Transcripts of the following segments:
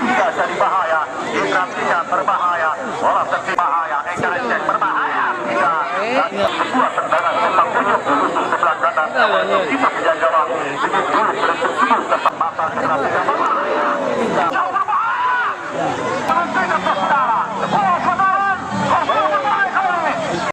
Tiga jadi bahaya. Indra tiga berbahaya. Bola tepi bahaya. Eka Ecek berbahaya. Tiga. Dan sebuah tendangan sepak pojok menusuk sebelah kanan. Kita menjaga gawang. Sedikit dulu berhenti tetap mata Indra tiga berbahaya. Jauh berbahaya. Tentunya saudara. Bola sebaran.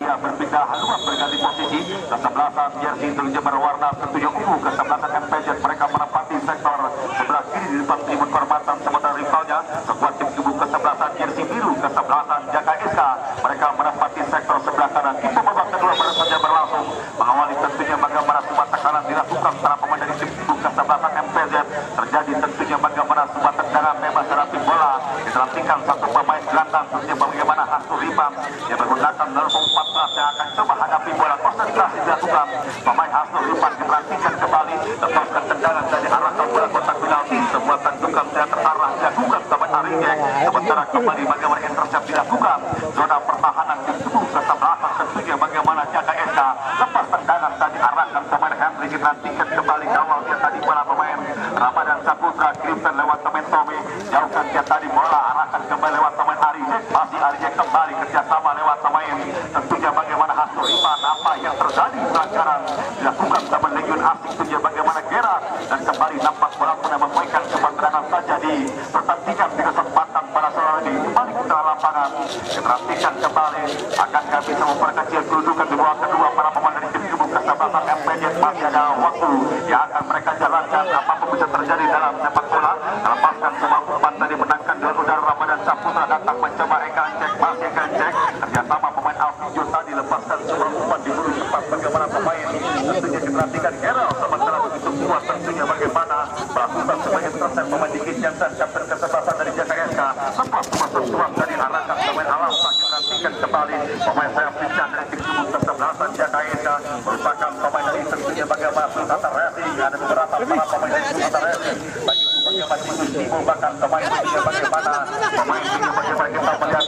Dia berpindah haluan berganti posisi. Kesebelasan jersey Indonesia berwarna tentunya ungu. Kesebelasan MPJ mereka menempati sektor sebelah kiri di depan tribun kehormatan, sementara rivalnya sekuat tim kubu kesebelasan jersey biru kesebelasan Jaka SK mereka menempati sektor sebelah kanan. Kita babak kedua baru saja berlangsung, mengawali tentunya bagaimana sebuah tekanan dilakukan setelah pemain dari tim kubu kesebelasan MPZ. Terjadi tentunya bagaimana sebuah tendangan bebas dari bola dilantikan satu pemain gelandang, tentunya bagaimana Hasnul Iman yang menggunakan nomor 14 yang akan coba hadapi bola. Konsentrasi dilakukan pemain Hasnul Iman diperhatikan kembali, lepaskan tendangan dari arah bola kotak penalti. Sebuah tandukan tidak terarah dilakukan pemain Arijek, sementara kembali bagaimana intercept dilakukan. Zona pertahanan tim kubu kesebelasan tentunya bagaimana Jaka SK lepas tendangan tadi arahkan pemain Henry, diperhatikan kembali kawal dia tadi bola pemain Ramadan Saputra kirimkan lewat pemain Tommy, jauhkan dia tadi bola arahkan kembali lewat pemain Arijek, masih Arijek kembali kerjasama lewat pemain tentunya bagaimana Hasnul Iman. Apa yang terjadi pelanggaran dilakukan teman Legion asing tentunya bagaimana Gerard, dan kembali nampak bola pun memberikan kemenangan saja di pertandingan di kesempatan pada sore ini. Kembali ke dalam lapangan diperhatikan kembali akankah bisa memperkecil kedudukan di bawah kedua para pemain dari tim kubu kesebelasan MPJ. Masih ada waktu yang akan mereka jalankan, apapun bisa terjadi dalam sepak bola. Lepaskan semua umpan tadi menangkan duel udara Ramadan Saputra datang mencoba Eka Ecek, masih Eka Ecek kerjasama pemain Alfijo tadi lepaskan semua umpan di bulu cepat bagaimana pemain tentunya diperhatikan Gerald, sementara begitu kuat tentunya bagaimana melakukan sebagai intercept pemain Dikit Jansan kapten kesebelasan dari Jaka SK. Lepas masuk tuang dari arahkan pemain Alam diperhatikan kembali pemain sayap pincang dari tim kubu kesebelasan Jaka SK merupakan pemain dari tentunya bagaimana Sultan Racing. Ada beberapa para pemain dari Sultan Racing bagi bagaimana Tibo bahkan pemain tentunya bagaimana pemain bagaimana kita melihat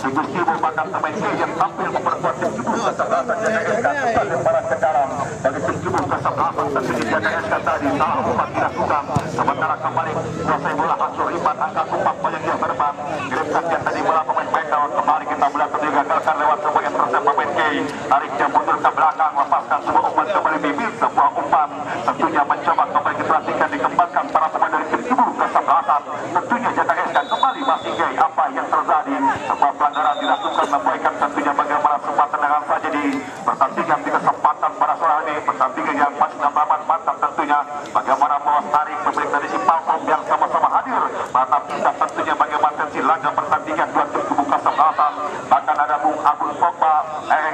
Tibo bahkan pemain yang tampil memperkuat tim kubu kesebelasan Jaka SK kembali para ke dalam bagi tim kubu kesebelasan tentunya Jaka SK tadi salah umpan dilakukan, sementara kembali kuasai bola Hasnul Iman angkat umpan banyak yang berban kirimkan dia tadi bola pemain Bekal. Kembali kita melihat digagalkan lewat sebuah intercept pemain Kay, tarik dia mundur ke belakang, lepaskan sebuah umpan kembali bibit, sebuah umpan tentunya mencoba kembali diperhatikan dikembangkan para pemain dari tim kubu kesebelasan tentunya Jaka SK kembali masih Kay. Apa yang terjadi? Sebuah pelanggaran dilakukan memberikan tentunya bagaimana sebuah tendangan saja di pertandingan di kesempatan pada sore ini, pertandingan yang masih aman mantap tentunya bagaimana bos tarik pemilik dari Simpalkom yang sama-sama hadir mantap kita tentunya bagaimana tensi laga pertandingan dua tim kubu kesebelasan. Bahkan ada Bung Abul Pogba,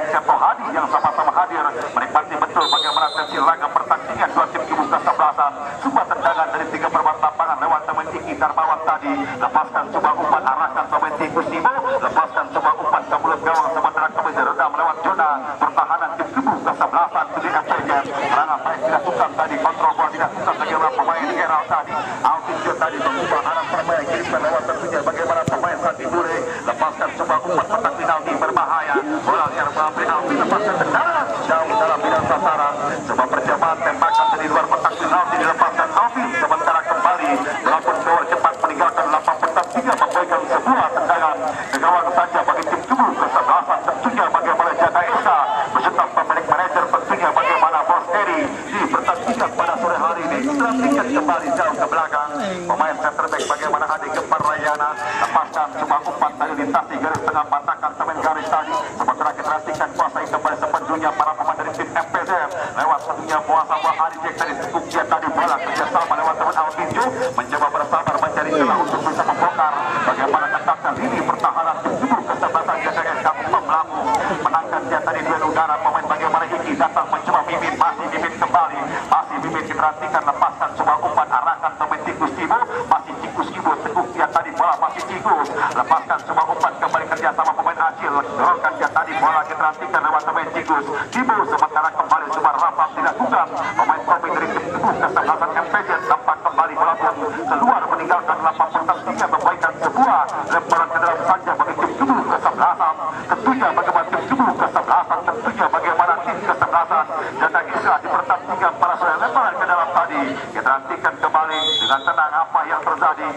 Cepo Hadi yang sama-sama hadir menikmati betul bagaimana tensi laga pertandingan dua tim kubu kesebelasan. Sebuah tendangan dari tiga perempat lapangan lewat teman Iki Darmawan tadi, lepaskan sebuah umpan arahkan pemain Tikus Timo, lepaskan sebuah umpan ke mulut gawang, sementara kembali redam lewat zona pertahanan tim kubu kesebelasan di MPJ. Serangan baik dilakukan tadi, kontrol bola dilakukan bagaimana pemain Gerald tadi, Alfijo tadi mengubah arah permainan kirimkan lewat tentunya bagaimana pemain Sandi Bure, lepaskan sebuah umpan kotak penalti berbahaya, bola yang penalti lepaskan tendangan jauh dalam bidang sasaran, sebuah percobaan tembakan dari luar kotak penalti dilepaskan Alvin, sementara kembali melakukan gawang cepat meninggalkan lapang pertandingan memberikan sebuah tendangan ke gawang saja bagi tim kubu kesebelasan tentunya bagaimana Jaka SK beserta pemilik manajer tentunya bagaimana Bos Eri di pertandingan pada sore hari ini. Perhatikan kembali jauh ke belakang pemain center back bagaimana Adi Gempar Rayana, lepaskan sebuah umpan tadi lintasi garis tengah batakan temen garis tadi, sementara kita perhatikan kuasai kembali sepenuhnya para pemain dari tim MPZ lewat tentunya kuasa buah Arijek dari tekuk dia tadi bola kerjasama lewat teman Alfijo mencoba bersabar mencari celah untuk bisa membongkar bagaimana ketatnya lini pertahanan tim kubu kesebelasan Jaka SK melambung menangkan dia tadi duel udara pemain bagaimana Iki datang mencoba bibit, masih bibit kembali, masih bibit diperhatikan lepaskan sebuah umpan arahkan pemain Tikus Timo, masih Tikus Ibu teguk dia tadi bola masih Tikus, lepaskan sebuah umpan kembali kerjasama pemain Acil, dorongkan dia tadi bola diperhatikan lewat pemain Tikus Ibu, sementara kembali sebuah rapat dilakukan pemain topik dari tim kubu kesebelasan MPJ tampak kembali bola pun keluar meninggalkan lapang pertandingan memberikan sebuah lemparan ke dalam saja bagi tim kubu kesebelasan tentunya bagaimana tim kubu kesebelasan tentunya bagaimana tim kesebelasan Jaka SK di pertandingan para sore lemparan ke dalam tadi kita nantikan kembali dengan tenang apa yang terjadi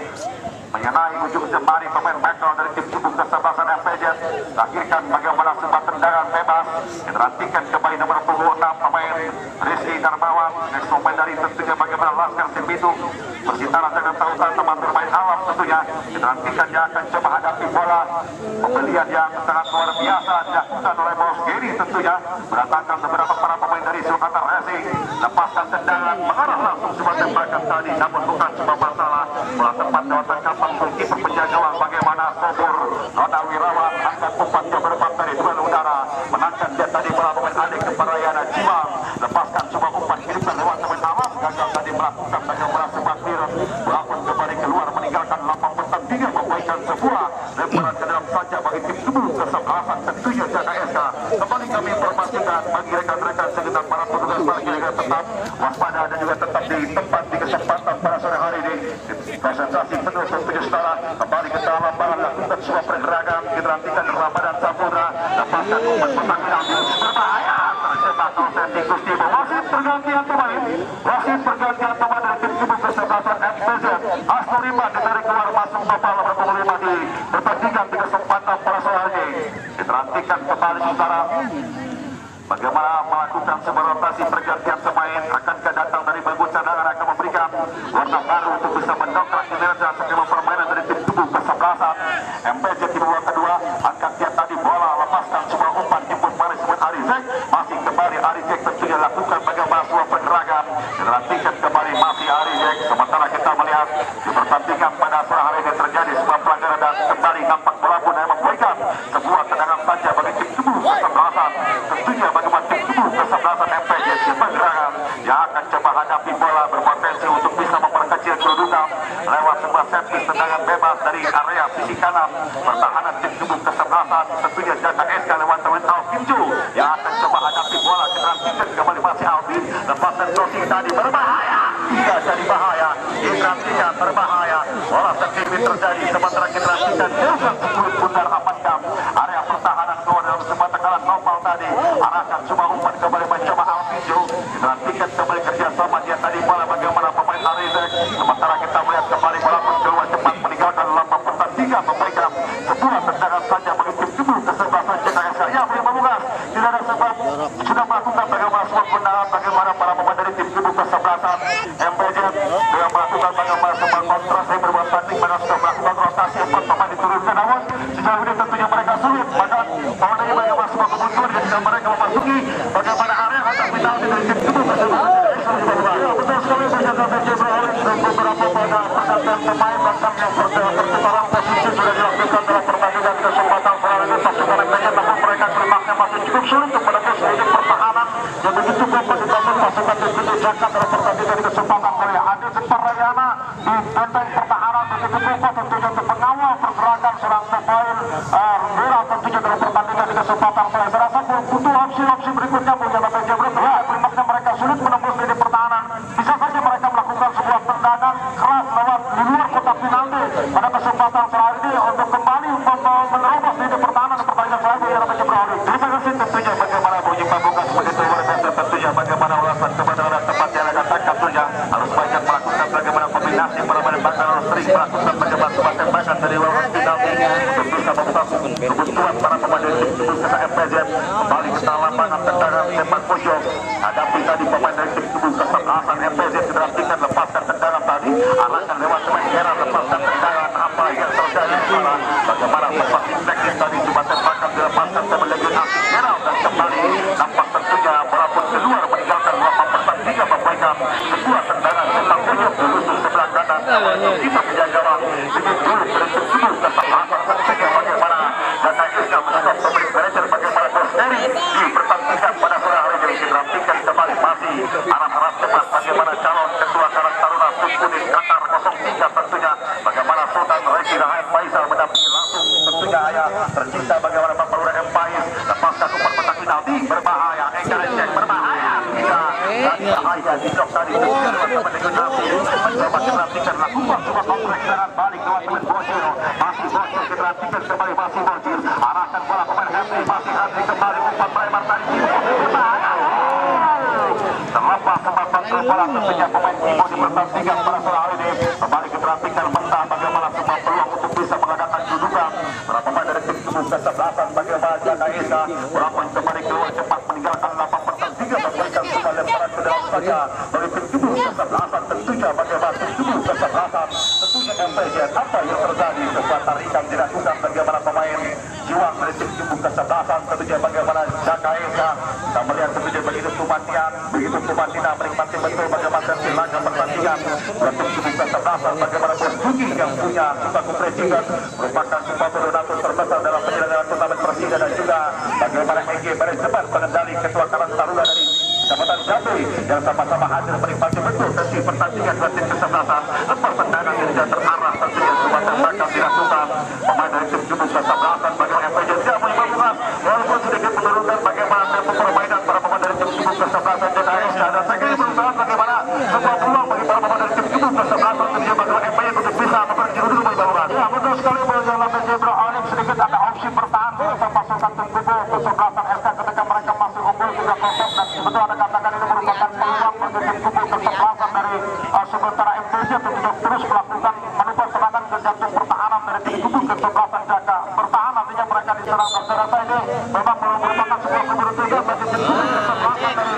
menyenangkan digantikan kembali nomor punggung 6 pemain Rizky Darmawan. Next pemain dari tentunya bagaimana Laskar Sembitu Persitara Jakarta Utara, teman bermain alam tentunya. Dinantikan dia akan coba hadapi bola. Pembelian yang sangat luar biasa dilakukan oleh Bos Giri tentunya. Beratakan beberapa para pemain dari Sulkata Racing. Lepaskan tendangan mengarah langsung sebuah tembakan tadi, namun bukan sebuah masalah. Bola tepat lewat tangkapan goalkeeper penjaga gawang bagaimana Sobur Nona Wirawan angkat umpannya berempat dari duel udara. Menangkan dia tadi bola pemain Adik Keparayana Jiwang. Lepaskan sebuah umpan kirimkan lewat pemain awas. Gagal tadi melakukan bagaimana sebuah clearance. Bola pun kembali keluar meninggalkan lapang pertandingan, memberikan sebuah lemparan ke dalam saja bagi tim tubuh kesebelasan tentunya JKSK. Kembali kami informasikan bagi rekan-rekan segenap para petugas parkir agar tetap waspada dan juga tetap di tempat di kesempatan pada sore hari ini. Konsentrasi penuh tentunya setara. Kembali ke dalam bahan lakukan sebuah pergerakan. Kita nantikan Ramadan Samudra. Lepaskan umpan pertandingan berbahaya. Terjebak konsentrasi Gusti. Wasit pergantian pemain. Wasit pergantian pemain dari tim tubuh kesebelasan MPZ. Astorima ditarik keluar masuk total nomor 5 di pertandingan di kesempatan pada sore hari ini. Kita nantikan kembali saudara bagaimana melakukan sebuah rotasi pergantian pemain. Akankah datang dari bangku cadangan akan memberikan warna baru untuk bisa mendongkrak kinerja skema permainan dari tim tubuh kesebelasan MPJ di babak kedua. Angkat dia tadi bola, lepaskan sebuah umpan jemput manis buat Arizek. Masih kembali Arizek tentunya lakukan bagaimana sebuah pergerakan. Dinantikan kembali masih Arizek. Sementara kita melihat di pertandingan pada sore hari ini terjadi sebuah pelanggaran dan kembali nampak bola pun yang memberikan sebuah tendangan saja bagi tim tubuh kesebelasan. Tentunya bagaimana tim tubuh kesebelasan MPJ pergerakan yang akan coba hadapi bola berpotensi untuk bisa memperkecil kedudukan lewat sebuah servis tendangan bebas dari area sisi kanan pertahanan tim tubuh kesebelasan tentunya JKSK lewat teman Alvin Ju yang akan coba hadapi bola. Dinantikan kembali masih Alvin, lepasan crossing tadi berbahaya, tidak jadi bahaya. Dinantikan berbahaya, bola terkini terjadi. Sementara kita nantikan Jurgen 10 Bundar Amandam area pertahanan keluar dalam sebuah tekanan nopal tadi. Arahkan semua umpan kembali mencoba Alvin Ju. Dinantikan kembali kerjasama dia tadi bola bagaimana pemain Arizek. Sementara kita melihat kembali bola pun keluar cepat meninggalkan lapang pertandingan, memberikan sebuah tendangan saja bagi tim tubuh kesebelasan JKSK. Ya boleh memugas, tidak ada sebab sudah melakukan bagaimana sebuah benaran bagaimana para pemain dari tim tubuh kesebelasan MPJ dengan melakukan bagaimana sebuah kontras yang berbuat tanding dengan sudah melakukan rotasi 4 pemain diturunkan. Namun sejauh ini tentunya mereka sulit bahkan mau dari bagaimana sebuah kemunculan ketika mereka memasuki bagaimana area kotak final dari tim tubuh kesebelasan. Betul sekali berjaga PJ beralih dan beberapa pada pergantian pemain bahkan yang pertukaran posisi sudah dilakukan dalam pertandingan kesempatan sore ini. Pasukan MPJ namun mereka klimaksnya masih cukup sulit untuk menembus lini pertahanan yang begitu kuat dibangun pasukan tim tubuh Jakarta dalam pertandingan kesempatan sore. Adik Keparayana di benteng pertahanan begitu kuat tentunya untuk mengawal pergerakan serang pemain Rungera tentunya dalam pertandingan kesempatan sore. Saya rasa butuh opsi-opsi berikutnya punya PJ bergerak. Klimaksnya mereka sulit menembus lini pertahanan. Bisa saja mereka melakukan sebuah tendangan keras lewat di luar kotak penalti pada kesempatan sore ini untuk kembali menerobos lini pertahanan di pertandingan sore ini yang PJ beralih. Terima kasih tentunya bagaimana bunyi pamungkas begitu luar biasa tentunya bagaimana ulasan kebenaran tempat yang akan tangkap tentunya harus banyak melakukan bagaimana kombinasi permainan bahkan harus sering melakukan bagaimana sebuah tembakan dari luar penalti untuk bisa membuka kebutuhan para pemain dari tim tubuh kita MPJ. Kembali ke dalam lapangan tendangan sepak pojok hadapi tadi pemain dari tim tubuh kesebelasan MPJ. Dinantikan lepaskan tendangan tadi arahkan lewat pemain Hera, lepaskan tendangan apa yang terjadi di sana bagaimana sempat teknis tadi cuma tembakan dilepaskan teman legion asing Hera dan kembali nampak tentunya bola pun keluar meninggalkan lapang pertandingan memberikan sebuah tendangan sepak pojok di sebelah kanan kita penjaga gawang dengan dulu dari tim tubuh kesebelasan tentunya bagaimana JKSK menangkap pemain manajer bagaimana Bosneri di pertandingan pada sore hari ini. Dinantikan kembali masih arah-arah tepat bagaimana calon ketua Karang Taruna Kuning Qatar 03 tentunya bagaimana Sultan Reki Rahim Faisal mendampingi langsung tentunya ayah tercinta bagaimana Bapak Lurah Empire. Lepaskan umpan petak penalti berbahaya, Eka berbahaya tidak bahaya di blok tadi teman-teman dengan api mencoba dinantikan lakukan sebuah kompleks dengan balik lewat teman Bocil masih Bocil dinantikan kembali masih Bocil arahkan bola pemain Henry masih Henry kembali umpan melebar tadi berbahaya terlepas sempat kontrol bola tentunya pemain Ibo di pertandingan pada sore hari ini. Kembali diperhatikan mentah bagaimana sebuah peluang untuk bisa mengadakan kedudukan para pemain dari tim tubuh kesebelasan bagaimana JKSK walaupun kembali keluar cepat meninggalkan saja bagi tim kubu kesebelasan. Tentunya bagaimana tim kubu kesebelasan, tentunya MPJ apa yang terjadi, sebuah tarikan dilakukan bagaimana pemain juang dari tim kubu kesebelasan. Tentunya bagaimana Jaka Eka, kita melihat tentunya begitu Tumantina menikmati betul bagaimana laga pertandingan dari tim kubu kesebelasan. Bagaimana Bos Juki yang punya satu presiden merupakan sebuah donatur terbesar dalam penyelenggaraan turnamen presiden, dan juga bagaimana EG manajemen pengendali ketua Karang Taruna dari Kecamatan Jambi yang sama-sama hadir menikmati betul sesi pertandingan dua tim kesebelasan. Pertandingan yang tidak terarah tentunya semua tembakan dilakukan pemain dari tim kubu kesebelasan. Bagaimana FPJ tidak menyebabkan walaupun sedikit menurunkan bagaimana tempo permainan para pemain dari tim kubu kesebelasan JKS, dan saya kira berusaha bagaimana sebuah peluang bagi para pemain dari tim kubu kesebelasan tentunya bagaimana FPJ untuk bisa memperbaiki dulu menyebabkan. Ya betul sekali bagaimana FPJ Bro sedikit ada opsi bertahan untuk pasukan tim kubu kesebelasan SK ketika mereka masih unggul 3-0, dan betul ada katakan ini merupakan peluang bagi tim kubu kesebelasan dari sementara MPJ untuk terus melakukan manuver serangan ke jantung pertahanan dari tim kubu kesebelasan Jaka. Bertahan artinya mereka diserang, dan saya rasa ini memang merupakan sebuah keberuntungan bagi tim kubu kesebelasan dari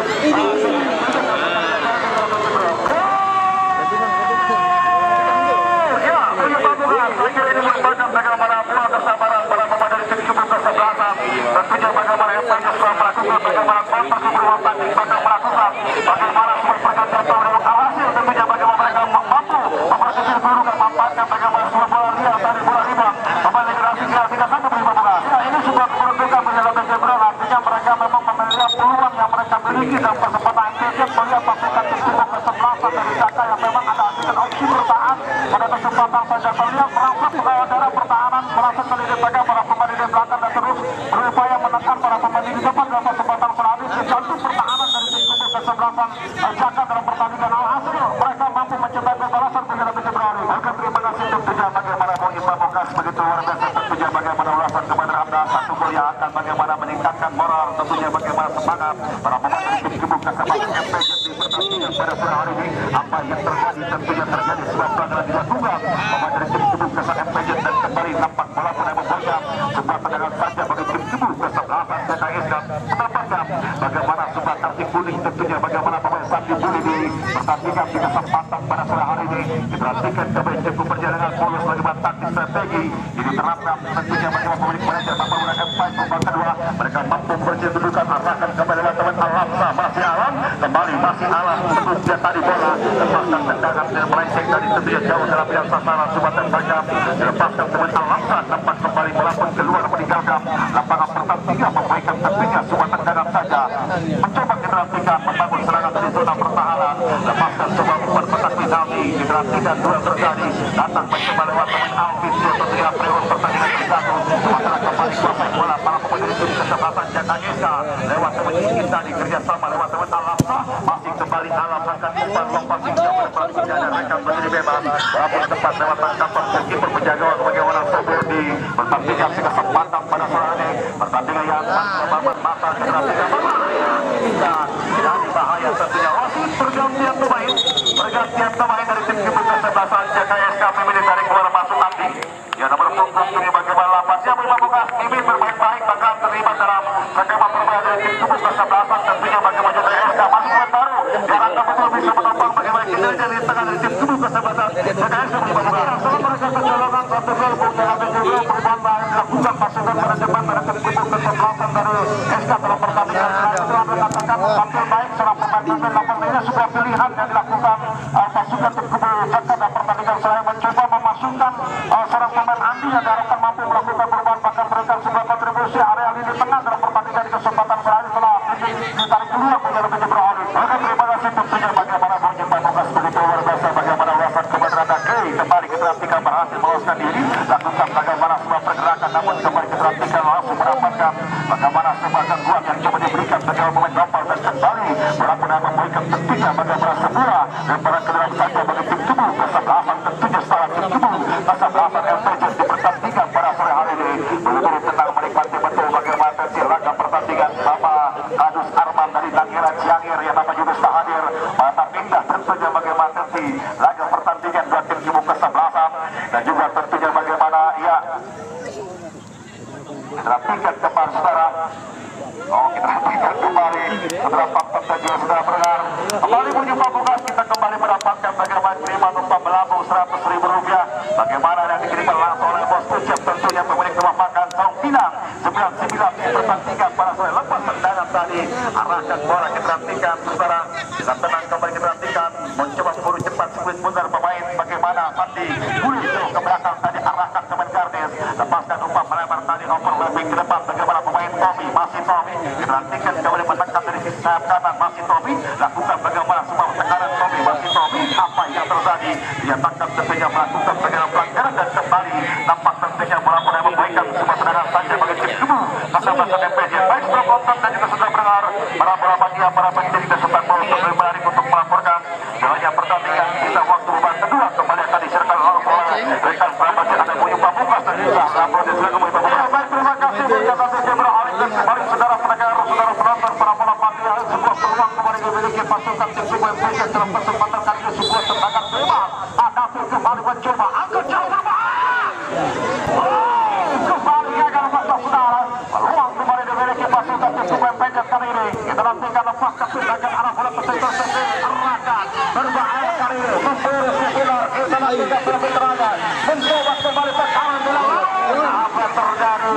tentunya bagaimana MPJ sudah melakukan bagaimana kontak berulang tanding, melakukan bagaimana semua pergantian tahun hasil, tentunya bagaimana mereka mampu mempersisir peluru dan memanfaatkan bagaimana semua bola liar tadi bola rebound pemain generasi kira 3-1 berubah. Ya ini sebuah keberuntungan menjelang MPJ Bro, artinya mereka memang melihat peluang yang mereka miliki dalam kesempatan MPJ melihat pasukan tim kubu kesebelasan dari Jaka yang memang ada dengan opsi bertahan pada kesempatan saja melihat merangkap darah pertahanan merasa kali para pemain di belakang dan terus berupaya menekan para pemain di depan dalam kesempatan selanjutnya ke jantung pertahanan dari tim kubu kesebelasan Jaka dalam pertandingan. Alhasil mereka mampu mencetak balasan pada MPJ Bro. Oke, terima kasih tentunya bagaimana Bung Imam Mokas begitu luar biasa, tentunya bagaimana ulasan kepada Anda satu gol yang akan bagaimana meningkatkan moral, tentunya bagaimana semangat para pemain dari tim kubu kesebelasan MPJ di pertandingan pada sore hari ini. Apa yang terjadi, tentunya terjadi sebuah pelanggaran dilakukan pemain dari tim kubu kesebelasan MPJ, dan kembali nampak walaupun yang mempunyai sebuah tendangan saja bagi tim kubu kesebelasan JKS, dan mendapatkan bagaimana sebuah kartu kuning. Tentunya bagaimana pemain Sandi Buli di pertandingan di kesempatan pada sore hari ini diperhatikan kembali cukup perjalanan polos bagaimana taktik strategi ini diterapkan. Tentunya bagaimana pemain manajer mampu menggunakan fight babak kedua, mereka mampu berkedudukan arahkan kembali teman Alamsa masih alam kembali masih alam terus dia tadi bola lepaskan tendangan dan melenceng dari tentunya jauh dalam bidang sasaran sebuah tembakan dilepaskan teman Alamsa nampak kembali melapun keluar meninggalkan lapangan pertandingan memberikan tentunya sebuah tendangan saja mencoba generasikan membangun serangan dari zona pertahanan, lepaskan sebuah umpan petak penalti generasikan dua terjadi datang mencoba lewat teman Alvis tentunya periode pertandingan ke-1 sementara kembali kuasai bola para pemain tim kesebelasan Jaka Eka lewat teman Ingin tadi kerjasama lewat teman Alamsa masih kembali Alam akan umpan lompat hingga berperang dan rekan menjadi bebas walaupun tempat lewat tangkapan kiper penjaga bagaimana Sobur di pertandingan di kesempatan pada sore ini pertandingan yang membangun masa generasi dari bahaya tentunya wasit pergantian pemain dari tim kubu kesebelasan JKS kami ditarik keluar masuk Andi ya nomor punggung ini bagaimana lapas yang berlakukan ini bermain baik bahkan terlibat dalam skema perubahan dari tim kubu kesebelasan tentunya bagaimana JKS masih baru diharapkan betul bisa menopang bagaimana kinerja di tengah dari tim kubu kesebelasan JKS yang berlakukan setelah mereka kecolongan satu gol punya MPJ Bro perubahan lain dilakukan pasukan manajemen dari tim kubu kesebelasan dari SK dalam pertandingan selanjutnya mengatakan tampil baik serang pemain ini sebuah pilihan yang dilakukan pasukan tim kubu Jaka dalam pertandingan selain mencoba memasukkan seorang pemain Andi yang diharapkan mampu melakukan perubahan bahkan memberikan sebuah kontribusi area lini tengah dalam pertandingan di kesempatan selain setelah ditarik keluar punya MPJ Bro. Oke, terima kasih tentunya bagaimana Bung Imam Mokas begitu luar biasa bagaimana ulasan kepada Rada Kei kembali kita nantikan berhasil meloloskan diri lakukan bagaimana sebuah pergerakan namun kembali kita nantikan langsung mendapatkan bagaimana sebuah gangguan yang coba diberikan bagaimana pemain Gopal dan kembali walaupun yang memberikan tentunya bagaimana sebuah lemparan ke dalam saja bagi tim kubu kesebelasan tentunya setelah tim kubu kesebelasan MPJ di pertandingan pada sore hari ini benar-benar tenang menikmati betul bagaimana tensi laga pertandingan Bapak Kadus Arman dari Dangira Ciangir yang nama juga sudah hadir mata pindah tentunya bagaimana tensi laga pertandingan dua tim kubu kesebelasan dan juga tentunya bagaimana ya kita rapikan kembali saudara kita rapikan kembali Berapa saja sudah benar. Kembali berjumpa tugas, kita kembali mendapatkan bagaimana kiriman upah melambung Rp100.000. Bagaimana yang dikirimkan langsung oleh bos Ucap, tentunya pemilik rumah makan Saung Pinang 99 pertandingan pada sore lepas tendangan tadi. Arahkan bola kita perhatikan saudara, dengan tenang kembali kita perhatikan, mencoba memburu cepat split putar pemain. Bagaimana Sandi Buli jauh ke belakang tadi, arahkan ke Mengardes, lepaskan umpan melebar tadi overlapping ke depan. Bagaimana pemain Tommy, masih Tommy diperhatikan kembali menekan dari sisi sayap kanan, masih Tommy lakukan bagaimana semua tekanan Tommy, masih Tommy. Apa yang terjadi? Dia tangkap tentunya melakukan bagaimana pelanggaran dan kembali nampak tentunya melapor yang memberikan semua tendangan saja bagi tim Kubu pasal-pasal MPJ. Baik setelah kontak dan juga sudah benar para bola bagia para penyidik dan serta bola untuk menarik untuk melaporkan jalannya pertandingan. Kita waktu babak kedua kembali akan diserahkan oleh rekan Prabat yang ada Buyung Pamungkas dan juga lapor di sebelah Buyung Pamungkas. Baik, terima kasih berkata saja beralih dan kembali saudara pendengar, saudara penonton, para bola bagia. Sebuah peluang kembali dimiliki pasukan tim Kubu MPJ dalam kesempatan kali ini, sebuah tendangan bebas. Hadapi kembali mencoba angkat jauh berbahaya. Kembali gagal masa saudara. Peluang kembali dimiliki pasukan tim Kubu MPJ kali ini. Kita nantikan lepaskan tindakan arah bola peserta arahkan berbahaya kali ini. Memberi sekilar kita nantikan terlebih teraga. Mencoba kembali ke kanan bola. Apa yang terjadi?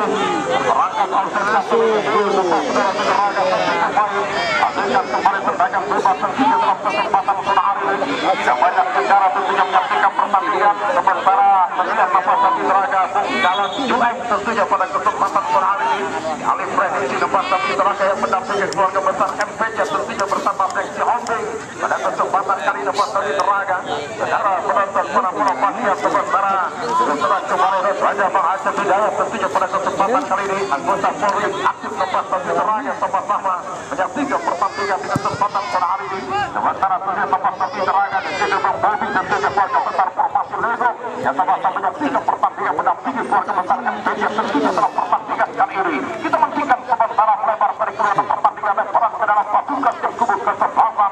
Perangkat konsentrasi saudara teraga kembali. Hasilkan kembali tendangan bebas tentunya dalam kesempatan sore hari ini. Tidak banyak bicara tentunya menyaksikan pertandingan sementara melihat Nopasati Teraga jalan Jueng tentunya pada kesempatan sore hari ini. Alih prediksi Nopasati Teraga yang mendampingi keluarga besar MPJ tentunya bersama Seksi Holding pada kesempatan kali Nopasati Teraga. Saudara penonton para bola bagia sementara setelah kemarin Raja Mahasiswa Hidayat tentunya pada kesempatan kali ini anggota Polri aktif Nopasati Teraga sama-sama menyaksikan pertandingan di kesempatan sore hari ini. Sementara terlihat Nopasati Teraga dan juga Bang Bobi dan juga keluarga besar Formasi Lego yang sama-sama menyaksikan pertandingan mendampingi keluarga besar MPJ tentunya dalam pertandingan kali ini. Kita menghentikan sementara melebar dari keluarga pertandingan dan peran ke dalam pasukan tim Kubu kesempatan.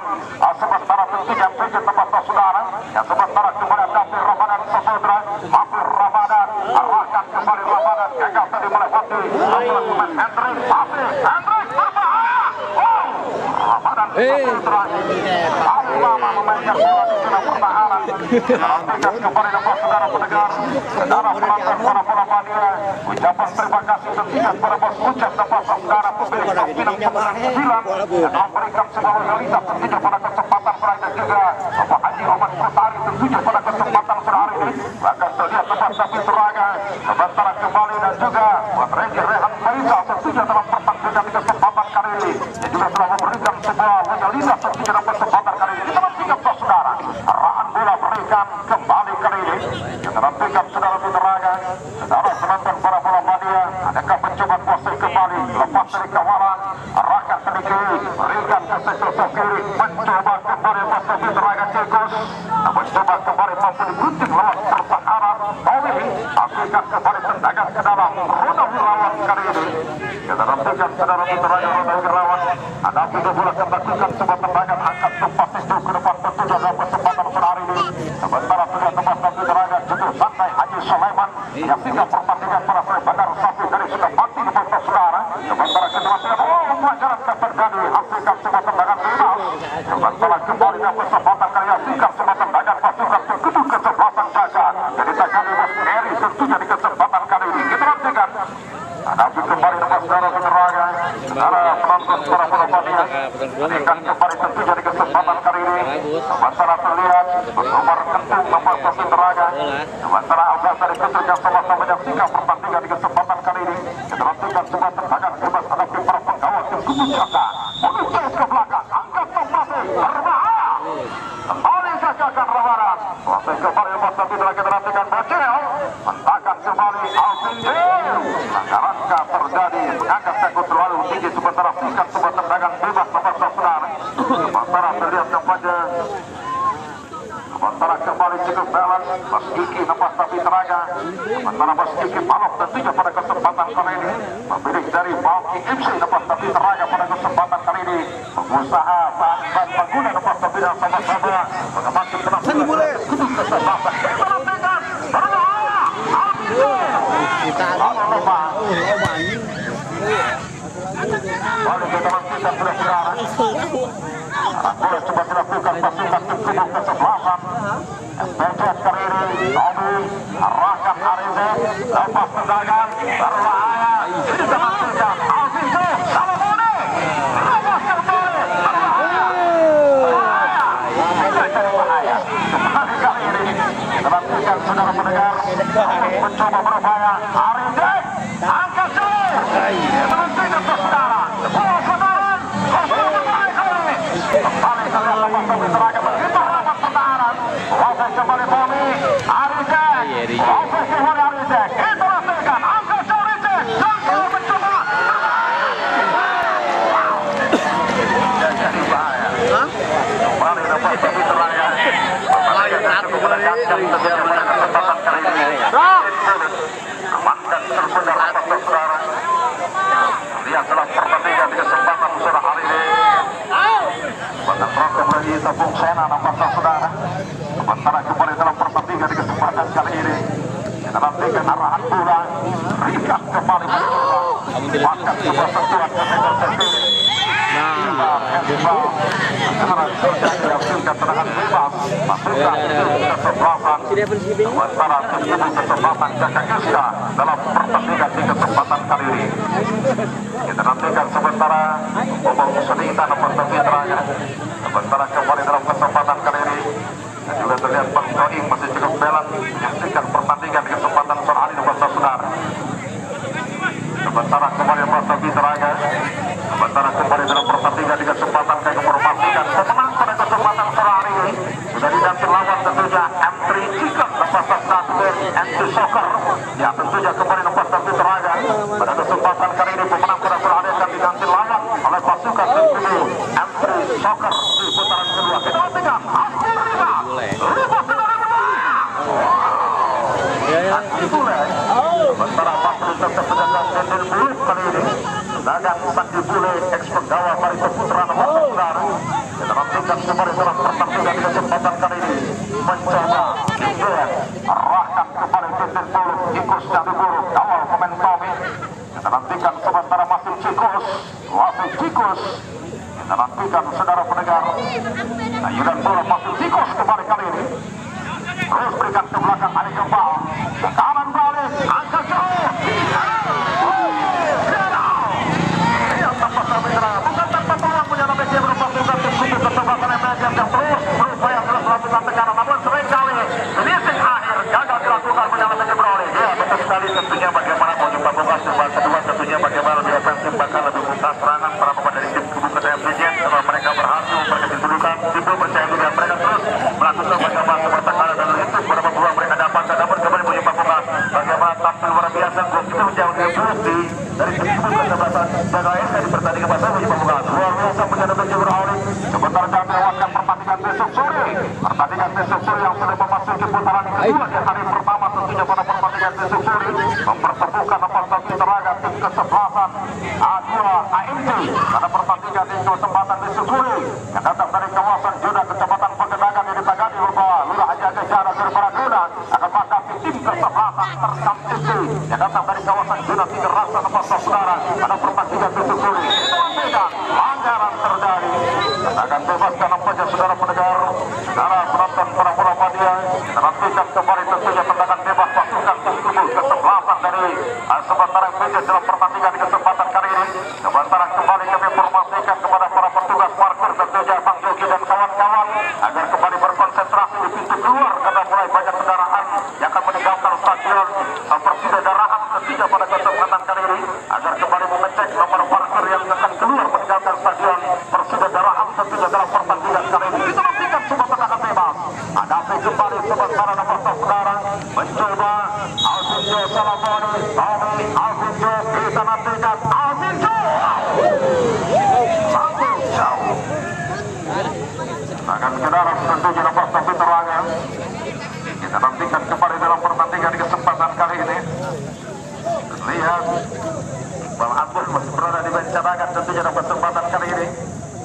Sementara tentunya MPJ tempat saudara yang sementara kembali Dapir Ramadan Sasodra, Hafir Ramadan arahkan kembali Ramadan gagal tadi melewati pemain Hendrik Hafir berbahaya. Ramadan Sasodra lama memainkan bola di zona pertahanan. Nantikan kembali dapat saudara pendengar, saudara penonton para bola bagia. Ucapan terima kasih tentunya kepada bos Ucap dapat saudara pemilik Saung Pinang 99 yang memberikan sebuah loyalitas tentunya pada kesempatan sore dan juga Bapak Haji Ahmad Kutari tentunya pada kesempatan sore hari ini. Bahkan terlihat tempat David Teraga sementara kembali dan juga buat Regi Rehan Faisal tentunya dalam pertandingan di kesempatan kali ini yang juga telah memberikan sebuah loyalitas tentunya dalam kesempatan kali ini. Kita nantikan saudara arahan bola berikan kembali kali ini. Kita nantikan saudara Teraga, saudara penonton para bola badia, adakah mencoba kuasai kembali lepas dari kawalan, arahkan ke kiri, berikan ke sektor kiri, mencoba kembali pasal Teraga Cekus, mencoba kembali mampu digunting lewat pertahanan. Tommy hasilkan kembali tendangan ke dalam Roda Wirawan kali ini. Kita nantikan saudara Teraga Roda Wirawan, ada juga bola akan melakukan sebuah tendangan angkat tempat itu ke depan tentunya dalam kesempatan sore hari ini. Sementara sudah tempat Teraga jatuh santai Haji Sulaiman yang tinggal pertandingan para Bandar Sapi dari sudah mati di bawah saudara. Sementara kedua pelajaran terjadi hasilkan sebuah tendangan bebas. Sementara kembali dalam kesempatan kali hasilkan sebuah tendangan pasukan terkudu kesebelasan jaga. Jadi takkan bos Eri tentunya di kesempatan kali ini. Kita nantikan. Hadapi kembali dapat saudara Teraga, saudara penonton para bola badia. Berikan kembali tentunya di kesempatan kali ini. Sementara terlihat nomor kentung nomor Teraga. Sementara Abdas dari Putri yang sama-sama menyaksikan pertandingan di kesempatan kali ini. Kita nantikan sebuah tendangan bebas hadapi para penggawa tim Kubu Jaga. Menuju ke belakang, angkat masih berbahaya. Kembali gagalkan Ramadan. Masih kembali lepas tapi Teraga nantikan Bocel. Mentakan kembali Alvin Jil. Langkah terjadi mengangkat sekut terlalu tinggi sementara sikat sebuah tendangan bebas nomor saudara. Sementara terlihat kepada sementara kembali cukup balance Mas Kiki lepas tapi Teraga. Sementara Mas Kiki Palok tentunya pada kesempatan kali ini pemilik dari Bauki MC lepas tapi Teraga pada kesempatan kali ini pengusaha bahan pengguna lepas tapi sama-sama mengamati penampilan kudu kesempatan. Kita nantikan berbahaya. Kita lupa. Balik ke dalam kita saudara. Bola coba dilakukan pasukan tim kubu kesebelasan. Berjet kali ini Tommy arahkan Arize, lepas tendangan berbahaya. Ini terhentikan Alvinto Salomone, lepas kembali berbahaya. Tidak jadi bahaya. Kembali kali ini terhentikan saudara pendengar. Mencoba berbahaya Arize, angkat jauh. Terhentikan saudara. Bola senaran. Kembali ke dalam lepas terakhir begitu rapat pertahanan. Lopez kembali Tommy Arize. Lopez kembali Arize. Itu rasakan angkat jauh Arize. Jangkau mencoba. Jadi bahaya. Kembali lepas terakhir. Kesempatan kali ini. Amankan terbenar atas saudara. Lihat dalam pertandingan di kesempatan sore hari ini. Bahkan rokok lagi tabung sena nampaknya saudara. Sementara kembali dalam pertandingan di kesempatan kali ini. Kita nantikan arahan bola. Rikat kembali mencoba. Bahkan sebuah sentuhan ke sendiri. Nah, handball. Sekarang terjadi hasilkan tendangan bebas. Masukkan kesebelasan. Sementara tim kesebelasan Jaka Iska dalam pertandingan di kesempatan kali ini. Kita nantikan sementara Bobong Sedita nomor terakhir. Sementara kembali dalam kesempatan kali ini. Dan juga terlihat Bang Joing masih cukup belan menyaksikan pertandingan di kesempatan sore hari nomor saudara. Sementara kembali Bang terakhir. Sementara kembali dalam pertandingan di kesempatan kami informasikan pemenang pada kesempatan sore hari ini sudah didampingi lawan tentunya M3 Chicken lepas satu M2 Soccer. Ya tentunya kembali lepas satu terakhir pada kesempatan kali ini pemenang pada sore hari akan didampingi lawan oleh pasukan tim kubu M3 Soccer di putaran kedua. Kita nantikan hasil sementara Bakri tetap menjaga sendiri bulut kali ini. Dagang Sandi Bule, ex-penggawa Barito Putra nomor saudara. Kita nantikan kembali dalam pertandingan di kesempatan kali ini. Mencoba Indien, arahkan kembali Titin Bulu, Ikus Sandi Bulu, kawal pemain Tommy. Kita nantikan sementara masih Cikus. Kita nantikan saudara pendengar. Ayunan bola masih Cikus kembali kali ini. Terus berikan ke belakang Ali Kembal. Ke kanan balik, angkat jauh. Bukan tanpa peluang punya nomor yang berpasukan tim kubu kesebelasan MNS yang terus berupaya terus melakukan tekanan, namun seringkali finishing akhir gagal dilakukan menyalahkan Jebroli. Ya betul sekali, tentunya bagaimana mau jumpa buka sebab kedua tentunya bagaimana di ofensif bakal lebih buka serangan para pemain dari tim kubu KTM setelah mereka berhasil mereka dituduhkan itu percaya juga mereka terus melakukan bagaimana seperti tekanan dan itu beberapa peluang mereka dapatkan, namun kembali mau jumpa buka bagaimana tampil luar biasa gol itu menjauh dari bukti dari tim kubu kesebelasan Jaga Esa di pertandingan pasal menjadi pembukaan luar biasa menjadi Jebroli. Sebentar kami lewatkan pertandingan besok sore. Pertandingan besok sore yang sudah memasuki putaran kedua di hari pertama tentunya pada pertandingan besok sore mempertemukan apalagi teraga tim kesebelasan A2 AMC pada pertandingan di kesempatan besok sore yang datang dari kawasan Joda Kecamatan Pegedangan yang ditangani bahwa Lurah Haji Agajara Gerbaraduna akan menghadapi tim kesebelasan Terkam FC yang datang dari kawasan Joda Tiga Rasa lepas saudara pada pertandingan besok sore. Pelanggaran terjadi akan bebaskan saja saudara pendengar, saudara penonton para bola media. Nantikan kembali tentunya tendangan bebas pasukan tim kubu kesebelasan dari sementara PJ dalam pertandingan di kesempatan kali ini. Sementara kembali kami informasikan kepada para petugas parkir tentunya Bang Jogi dan kawan-kawan agar kembali berkonsentrasi di pintu keluar karena mulai banyak kendaraan yang akan meninggalkan stadion seperti kendaraan ketiga pada kesempatan kali ini agar kembali mengecek nomor parkir yang akan keluar meninggalkan stadion Persida Daraham tentunya dalam pertandingan kali ini. Kita nantikan semua tendangan bebas. Hadapi kembali sementara nomor saudara mencoba Alvinto Salomone, Tommy Alvinto, kita nantikan Alvinto langsung jauh. Akan kendaraan tentunya nomor satu terangnya. Kita nantikan kembali dalam pertandingan di kesempatan kali ini. Lihat Bang Abdul masih berada di bench cadangan tentunya dalam kesempatan kali ini.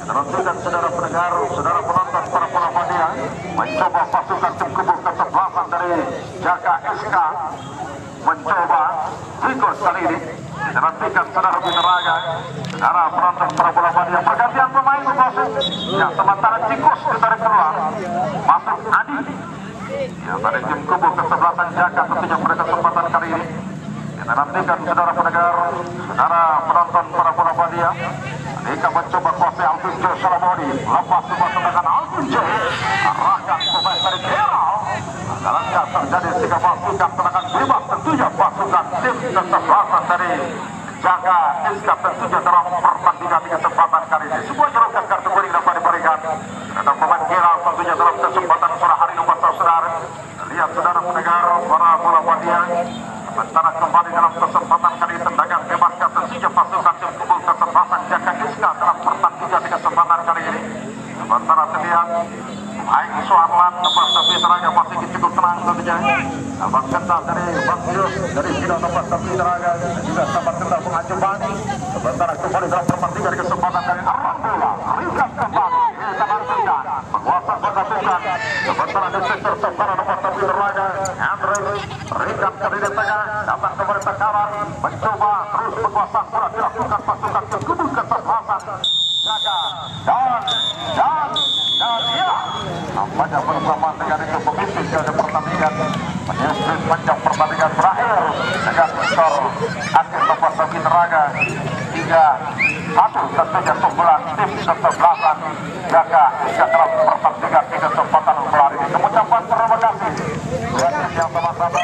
Kita nantikan saudara pendengar, saudara penonton para bola media mencoba pasukan tim kubu kesebelasan dari Jaka SK mencoba Cikos kali ini. Kita nantikan saudara peneraga, saudara Ya, sementara Cikus ditarik keluar, masuk Adi. Ya, dari tim kubu kesebelasan Jaka tentunya pada kesempatan kali ini. Kita nantikan saudara pendengar, saudara penonton para bola Badia. Jika mencoba kuasa Alvin J. Salamoni, lepas coba tendangan Alvin J. Arahkan pemain dari Keral. Dalam terjadi 3 pasukan tendangan bebas, tentunya pasukan tim kesebelasan dari Jaka Iska tentunya dalam pertandingan di kesempatan kali ini. Sebuah jerokan kartu kuning dapat diberikan. Dan pemain Keral tentunya dalam kesempatan sore hari ini saudara. Lihat saudara pendengar para bola Badia. Sementara kembali dalam kesempatan kali tendangan bebas tentunya pasukan tim kubu kesebelasan Jaka Iska dalam pertandingan di kesempatan kali ini. Sementara terlihat Aing Suarlan tempat tapi tenaga masih cukup tenang tentunya. Abang Kendal dari Bang Yus dari Bidang tempat tapi tenaga juga sahabat Kendal penghancur Bani. Sementara kembali dalam pertandingan di kesempatan kali Alhamdulillah ringkas kembali kita nantikan penguasa menentukan. Sementara di sektor sebelah tempat tapi tenaga Andre ringkas ke di tengah datang kembali tekanan mencoba terus penguasaan bola dilakukan pasukan tim kubu kesebelasan Jaga dan ya nampaknya bersama dengan itu pemimpin dari pertandingan menyusun panjang pertandingan berakhir dengan skor akhir lepas bagi Teraga 3-1 tentunya sebelah tim kesebelasan Jaga hingga dalam pertandingan di kesempatan hari ini. Mengucapkan terima kasih buat tim yang sama-sama.